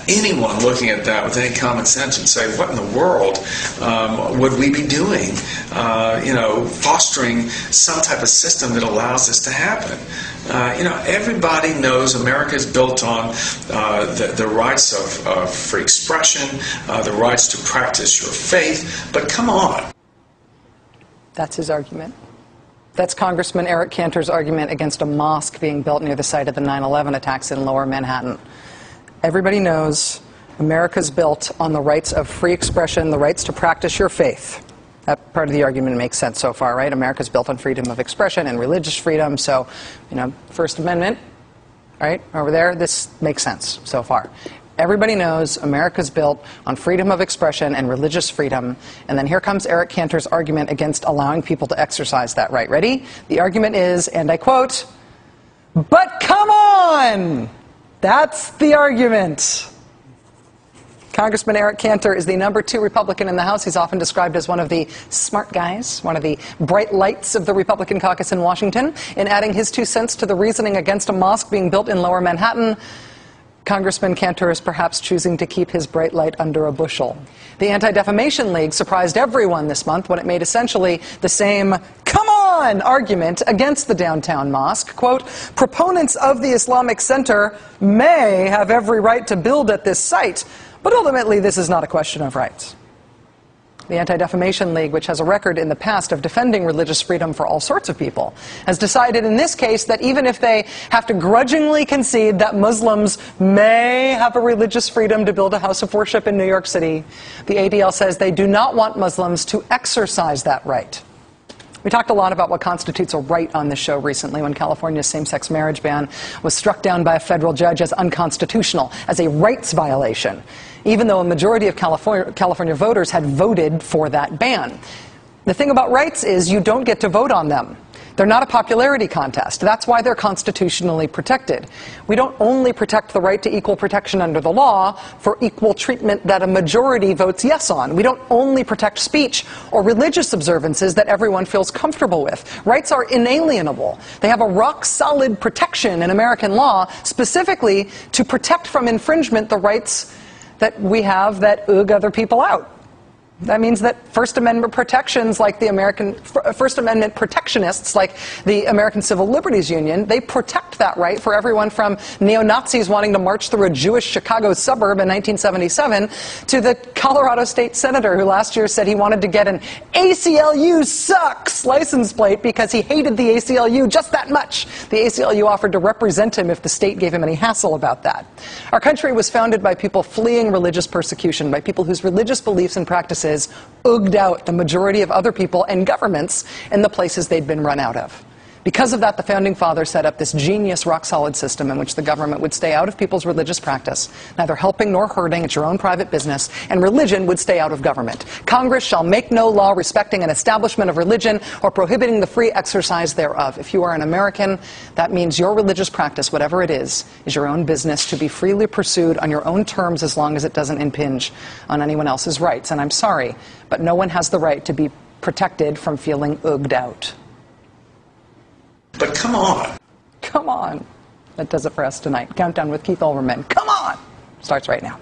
anyone looking at that with any common sense would say, what in the world would we be doing, fostering some type of system that allows this to happen? Everybody knows America is built on the rights of free expression, the rights to practice your faith, but come on. That's his argument. That's Congressman Eric Cantor's argument against a mosque being built near the site of the 9/11 attacks in Lower Manhattan. Everybody knows America's built on the rights of free expression, the rights to practice your faith. That part of the argument makes sense so far, right? America's built on freedom of expression and religious freedom, so, First Amendment, right, over there, this makes sense so far. Everybody knows America's built on freedom of expression and religious freedom, and then here comes Eric Cantor's argument against allowing people to exercise that right. Ready? The argument is, and I quote, "But come on!" That's the argument. Congressman Eric Cantor is the #2 Republican in the House. He's often described as one of the smart guys, one of the bright lights of the Republican caucus in Washington. In adding his 2 cents to the reasoning against a mosque being built in Lower Manhattan, Congressman Cantor is perhaps choosing to keep his bright light under a bushel. The Anti-Defamation League surprised everyone this month when it made essentially the same "come on" argument against the downtown mosque. Quote, "Proponents of the Islamic Center may have every right to build at this site, but ultimately this is not a question of rights." The Anti-Defamation League, which has a record in the past of defending religious freedom for all sorts of people, has decided in this case that even if they have to grudgingly concede that Muslims may have a religious freedom to build a house of worship in New York City, the ADL says they do not want Muslims to exercise that right. We talked a lot about what constitutes a right on this show recently when California's same-sex marriage ban was struck down by a federal judge as unconstitutional, as a rights violation, even though a majority of California voters had voted for that ban. The thing about rights is you don't get to vote on them. They're not a popularity contest. That's why they're constitutionally protected. We don't only protect the right to equal protection under the law for equal treatment that a majority votes yes on. We don't only protect speech or religious observances that everyone feels comfortable with. Rights are inalienable. They have a rock-solid protection in American law, specifically to protect from infringement the rights that we have that other people out. That means that First Amendment protections like First Amendment protectionists like the American Civil Liberties Union, they protect that right for everyone from neo-Nazis wanting to march through a Jewish Chicago suburb in 1977 to the Colorado state senator who last year said he wanted to get an ACLU sucks license plate because he hated the ACLU just that much. The ACLU offered to represent him if the state gave him any hassle about that. Our country was founded by people fleeing religious persecution, by people whose religious beliefs and practices ooged out the majority of other people and governments in the places they'd been run out of. Because of that, the Founding Fathers set up this genius rock-solid system in which the government would stay out of people's religious practice, neither helping nor hurting, it's your own private business, and religion would stay out of government. Congress shall make no law respecting an establishment of religion or prohibiting the free exercise thereof. If you are an American, that means your religious practice, whatever it is your own business to be freely pursued on your own terms as long as it doesn't impinge on anyone else's rights. And I'm sorry, but no one has the right to be protected from feeling ooged out. But come on. Come on. That does it for us tonight. Countdown with Keith Olbermann. Come on! Starts right now.